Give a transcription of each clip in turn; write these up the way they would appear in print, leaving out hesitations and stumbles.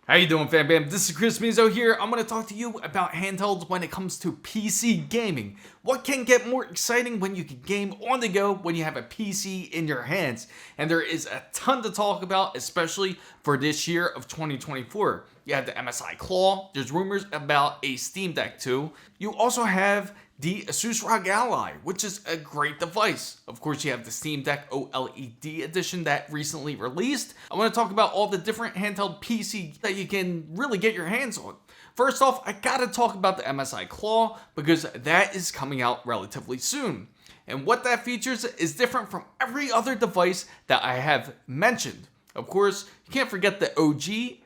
How you doing, fam bam? This is Chris Mizo here. I'm going to talk to you about handhelds when it comes to PC gaming. What can get more exciting when you can game on the go when you have a PC in your hands? And there is a ton to talk about, especially for this year of 2024. You have the MSI Claw. There's rumors about a Steam Deck too. You also have the Asus Rog Ally, which is a great device. Of course, you have the Steam Deck OLED edition that recently released. I want to talk about all the different handheld PC that you can really get your hands on. First off, I gotta talk about the MSI Claw because that is coming out relatively soon. And what that features is different from every other device that I have mentioned. Of course, you can't forget the OG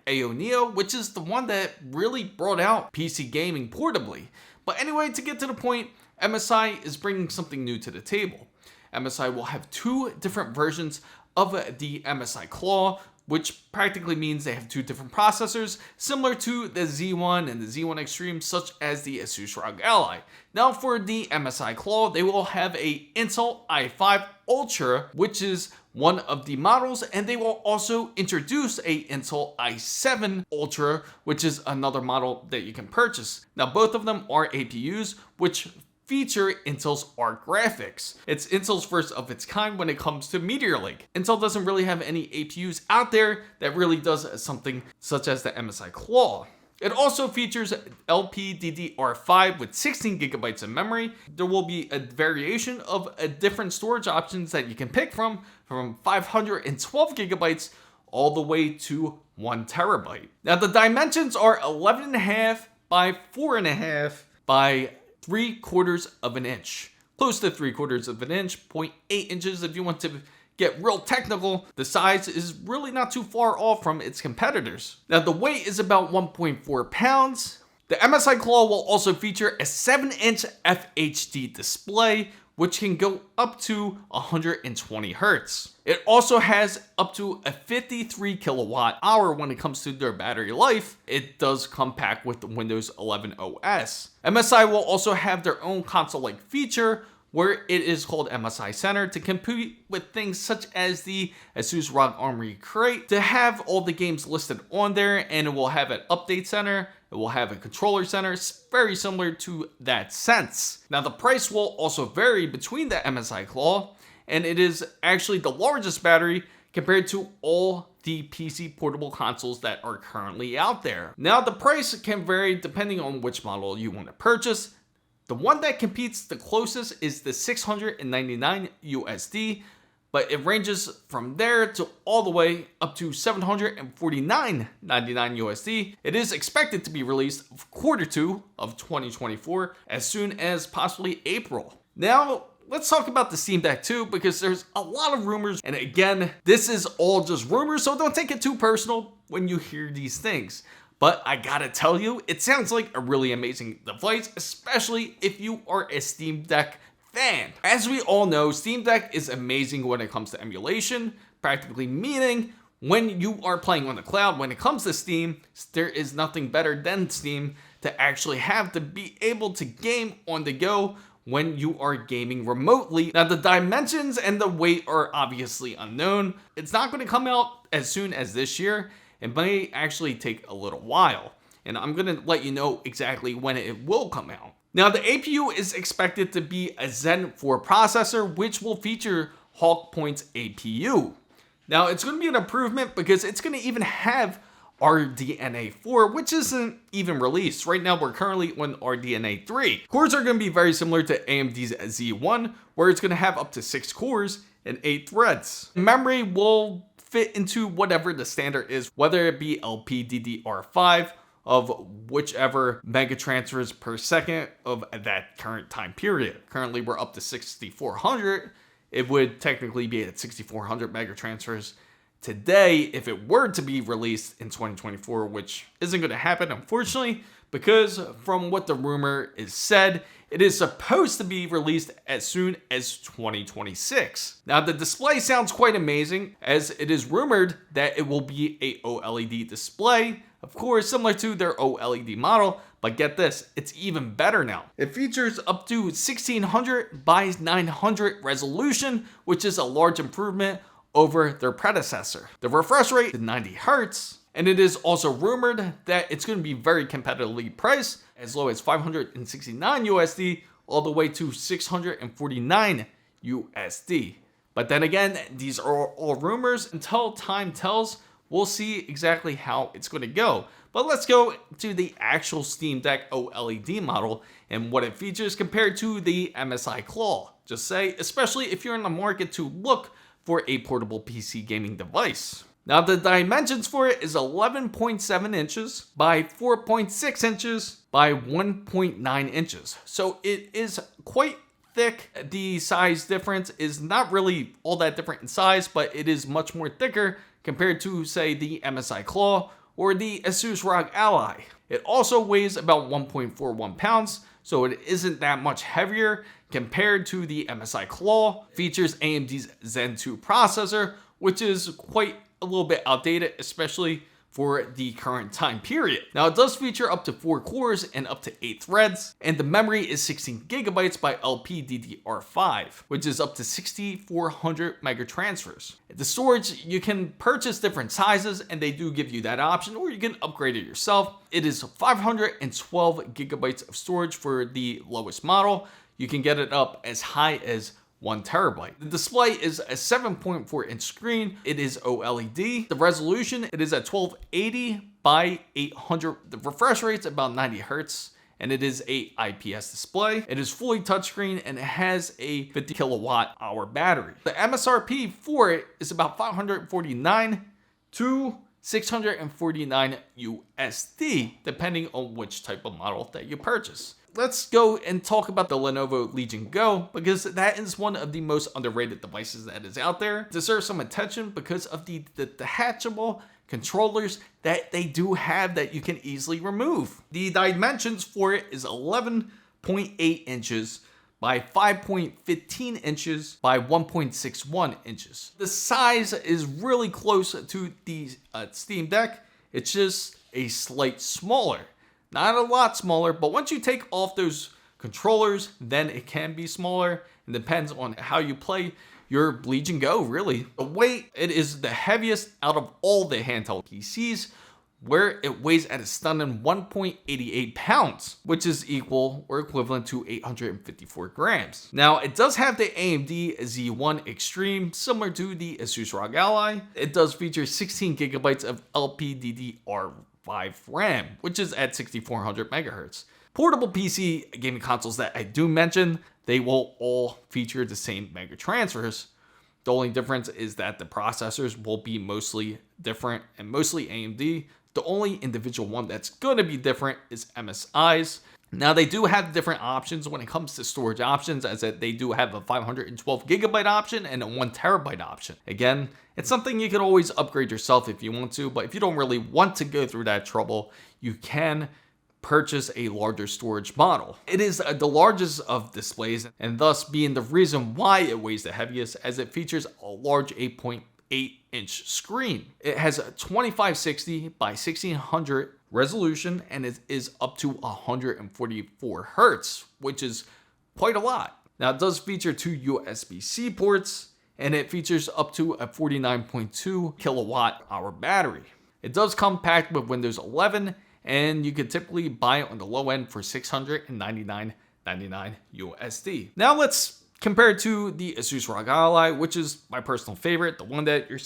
Ayaneo, which is the one that really brought out PC gaming portably. But anyway, to get to the point, MSI is bringing something new to the table. MSI will have two different versions of the MSI Claw, which practically means they have two different processors, similar to the Z1 and the Z1 Extreme, such as the Asus Rog Ally. Now for the MSI Claw, they will have a Intel i5 Ultra, which is one of the models, and they will also introduce a Intel i7 Ultra, which is another model that you can purchase. Now both of them are APUs, which feature Intel's Arc graphics. It's Intel's first of its kind when it comes to Meteor Lake. Intel doesn't really have any APUs out there that really does something such as the MSI Claw. It also features LPDDR5 with 16 gigabytes of memory. There will be a variation of different storage options that you can pick from 512 gigabytes all the way to 1 terabyte. Now the dimensions are 11.5 by 4.5 by 3/4 of an inch. Close to 3/4 of an inch, 0.8 inches if you want to get real technical. The size is really not too far off from its competitors. Now the weight is about 1.4 pounds. The MSI Claw will also feature a 7-inch FHD display, which can go up to 120 Hertz. It also has up to a 53 kilowatt hour when it comes to their battery life. It does come packed with the Windows 11 OS. MSI will also have their own console-like feature where it is called MSI Center to compete with things such as the Asus ROG Armory Crate to have all the games listed on there, and it will have an update center. It will have a controller center, very similar to that Sense. Now the price will also vary between the MSI Claw, and it is actually the largest battery compared to all the PC portable consoles that are currently out there. Now the price can vary depending on which model you want to purchase. The one that competes the closest is the $699 USD, but it ranges from there to all the way up to $749.99 USD. It is expected to be released Q2 of 2024 as soon as possibly April. Now, let's talk about the Steam Deck too, because there's a lot of rumors. And again, this is all just rumors, so don't take it too personal when you hear these things. But I gotta tell you, it sounds like a really amazing device, especially if you are a Steam Deck fan. As we all know, Steam Deck is amazing when it comes to emulation, practically meaning when you are playing on the cloud. When it comes to Steam, there is nothing better than Steam to actually have to be able to game on the go when you are gaming remotely. Now the dimensions and the weight are obviously unknown. It's not going to come out as soon as this year. It may actually take a little while, and I'm going to let you know exactly when it will come out. Now the APU is expected to be a Zen 4 processor, which will feature Hawk Point's APU. Now it's going to be an improvement because it's going to even have RDNA 4, which isn't even released. Right now we're currently on RDNA 3. Cores are going to be very similar to AMD's Z1, where it's going to have up to 6 cores and 8 threads. Memory will fit into whatever the standard is, whether it be LPDDR5 of whichever mega transfers per second of that current time period. Currently we're up to 6400. It would technically be at 6400 mega transfers today if it were to be released in 2024, which isn't going to happen, unfortunately, because from what the rumor is said, it is supposed to be released as soon as 2026. Now, the display sounds quite amazing, as it is rumored that it will be a OLED display, of course, similar to their OLED model, but get this, it's even better now. It features up to 1600 by 900 resolution, which is a large improvement over their predecessor. The refresh rate is 90 Hz, And it is also rumored that it's going to be very competitively priced, as low as 569 USD all the way to 649 USD. But then again, these are all rumors. Until time tells, we'll see exactly how it's going to go. But let's go to the actual Steam Deck OLED model and what it features compared to the MSI Claw. Just say, especially if you're in the market to look for a portable PC gaming device. Now the dimensions for it is 11.7 inches by 4.6 inches by 1.9 inches. So it is quite thick. The size difference is not really all that different in size, but it is much more thicker compared to, say, the MSI Claw or the Asus Rog Ally. It also weighs about 1.41 pounds, so it isn't that much heavier compared to the MSI Claw. Features AMD's Zen 2 processor, which is quite a little bit outdated, especially for the current time period. Now it does feature up to 4 cores and up to 8 threads, and the memory is 16 gigabytes by LPDDR5, which is up to 6400 mega transfers. The storage, you can purchase different sizes, and they do give you that option, or you can upgrade it yourself. It is 512 gigabytes of storage for the lowest model. You can get it up as high as 1 terabyte. The display is a 7.4 inch screen. It is OLED. The resolution, it is at 1280 by 800. The refresh rate's about 90 hertz, and it is a IPS display. It is fully touchscreen, and it has a 50 kilowatt hour battery. The MSRP for it is about 549 to 649 USD, depending on which type of model that you purchase. Let's go and talk about the Lenovo Legion Go, because that is one of the most underrated devices that is out there. It deserves some attention because of the detachable controllers that they do have that you can easily remove. The dimensions for it is 11.8 inches by 5.15 inches by 1.61 inches. The size is really close to the Steam Deck. It's just a slight smaller. Not a lot smaller, but once you take off those controllers, then it can be smaller. It depends on how you play your Legion Go, really. The weight, it is the heaviest out of all the handheld PCs, where it weighs at a stunning 1.88 pounds, which is equal or equivalent to 854 grams. Now, it does have the AMD Z1 Extreme, similar to the Asus Rog Ally. It does feature 16 gigabytes of LPDDR5 RAM, which is at 6400 megahertz. Portable PC gaming consoles that I do mention, they will all feature the same mega transfers. The only difference is that the processors will be mostly different and mostly AMD. The only individual one that's going to be different is MSI's. Now they do have different options when it comes to storage options, as they do have a 512 gigabyte option and a 1 terabyte option. Again, it's something you can always upgrade yourself if you want to, but if you don't really want to go through that trouble, you can purchase a larger storage model. It is the largest of displays, and thus being the reason why it weighs the heaviest, as it features a large 8.8 inch screen. It has a 2560 by 1600 resolution, and it is up to 144 hertz, which is quite a lot. Now it does feature 2 USB-C ports, and it features up to a 49.2 kilowatt hour battery. It does come packed with Windows 11, and you could typically buy it on the low end for $699.99 USD. Now let's compare it to the Asus Rog Ally, which is my personal favorite, the one that you're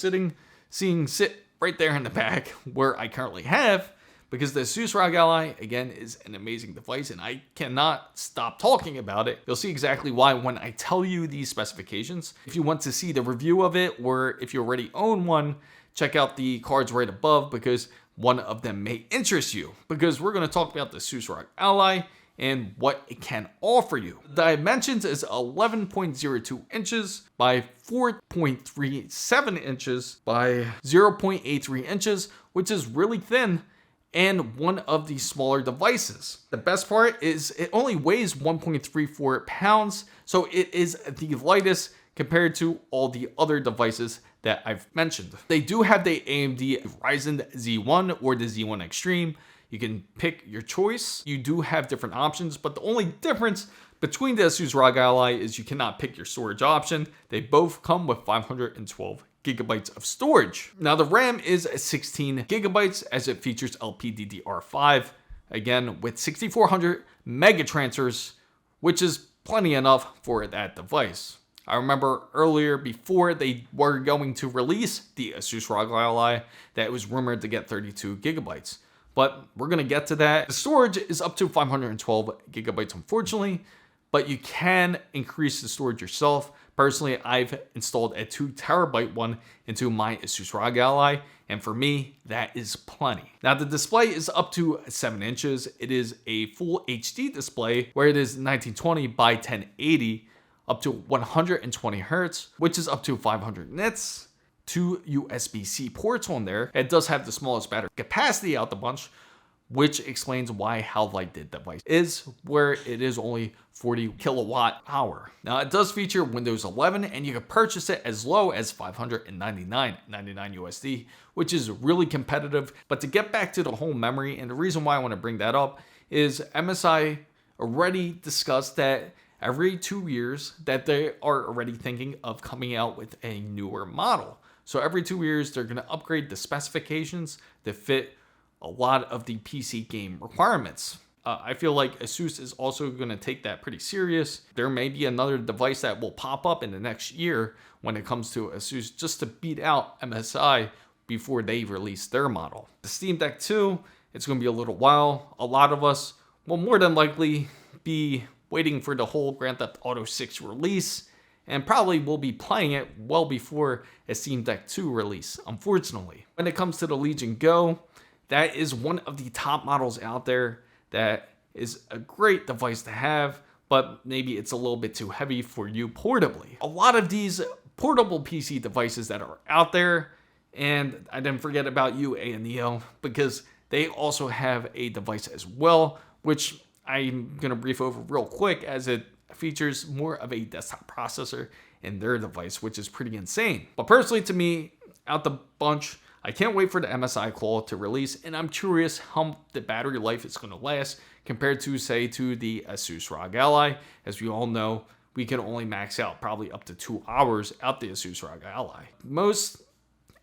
seeing sit right there in the back where I currently have, because the Asus Rog Ally, again, is an amazing device, and I cannot stop talking about it. You'll see exactly why when I tell you these specifications. If you want to see the review of it, or if you already own one, check out the cards right above, because one of them may interest you, because we're going to talk about the Asus Rog Ally and what it can offer you. The dimensions is 11.02 inches by 4.37 inches by 0.83 inches, which is really thin and one of the smaller devices. The best part is it only weighs 1.34 pounds, so it is the lightest compared to all the other devices that I've mentioned. They do have the AMD Ryzen Z1 or the Z1 Extreme. You can pick your choice. You do have different options, but the only difference between the Asus Rog Ally is you cannot pick your storage option. They both come with 512 gigabytes of storage. Now the RAM is 16 gigabytes as it features LPDDR5, again with 6400 megatransfers, which is plenty enough for that device. I remember earlier, before they were going to release the Asus Rog Ally, that it was rumored to get 32 gigabytes. But we're going to get to that. The storage is up to 512 gigabytes, unfortunately, but you can increase the storage yourself. Personally, I've installed a 2 terabyte one into my Asus Rog Ally, and for me, that is plenty. Now, the display is up to 7 inches. It is a full HD display where it is 1920 by 1080, up to 120 hertz, which is up to 500 nits. 2 USB-C ports on there. It does have the smallest battery capacity out the bunch, which explains why how light the device is, where it is only 40 kilowatt hour. Now it does feature Windows 11, and you can purchase it as low as $599.99 USD, which is really competitive. But to get back to the whole memory, and the reason why I want to bring that up is MSI already discussed that every 2 years that they are already thinking of coming out with a newer model. So every 2 years, they're going to upgrade the specifications to fit a lot of the PC game requirements. I feel like Asus is also going to take that pretty serious. There may be another device that will pop up in the next year when it comes to Asus, just to beat out MSI before they release their model. The Steam Deck 2, it's going to be a little while. A lot of us will more than likely be waiting for the whole Grand Theft Auto 6 release, and probably will be playing it well before a Steam Deck 2 release, unfortunately. When it comes to the Legion Go, that is one of the top models out there. That is a great device to have, but maybe it's a little bit too heavy for you portably. A lot of these portable PC devices that are out there, and I didn't forget about you, Ayaneo, because they also have a device as well, which I'm going to brief over real quick, as it features more of a desktop processor in their device, which is pretty insane. But personally, to me, out the bunch, I can't wait for the MSI Claw to release, and I'm curious how the battery life is going to last compared to, say, to the Asus Rog Ally. As we all know, we can only max out probably up to 2 hours out the Asus Rog Ally. Most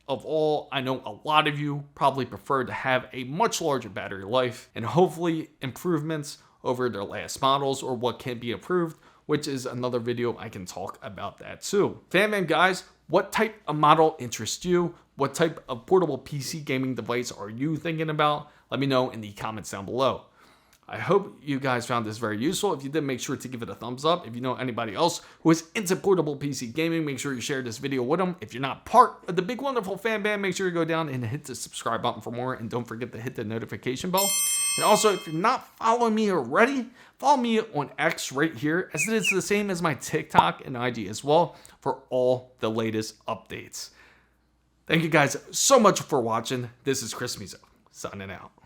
of all, I know a lot of you probably prefer to have a much larger battery life, and hopefully improvements over their last models, or what can be improved, which is another video I can talk about that too. Fan guys, what type of model interests you? What type of portable PC gaming device are you thinking about? Let me know in the comments down below. I hope you guys found this very useful. If you did, make sure to give it a thumbs up. If you know anybody else who is into portable PC gaming, make sure you share this video with them. If you're not part of the big wonderful fan band, make sure you go down and hit the subscribe button for more, and don't forget to hit the notification bell. And also, if you're not following me already, follow me on X right here, as it is the same as my TikTok and IG as well, for all the latest updates. Thank you guys so much for watching. This is Chris Mizo, signing out.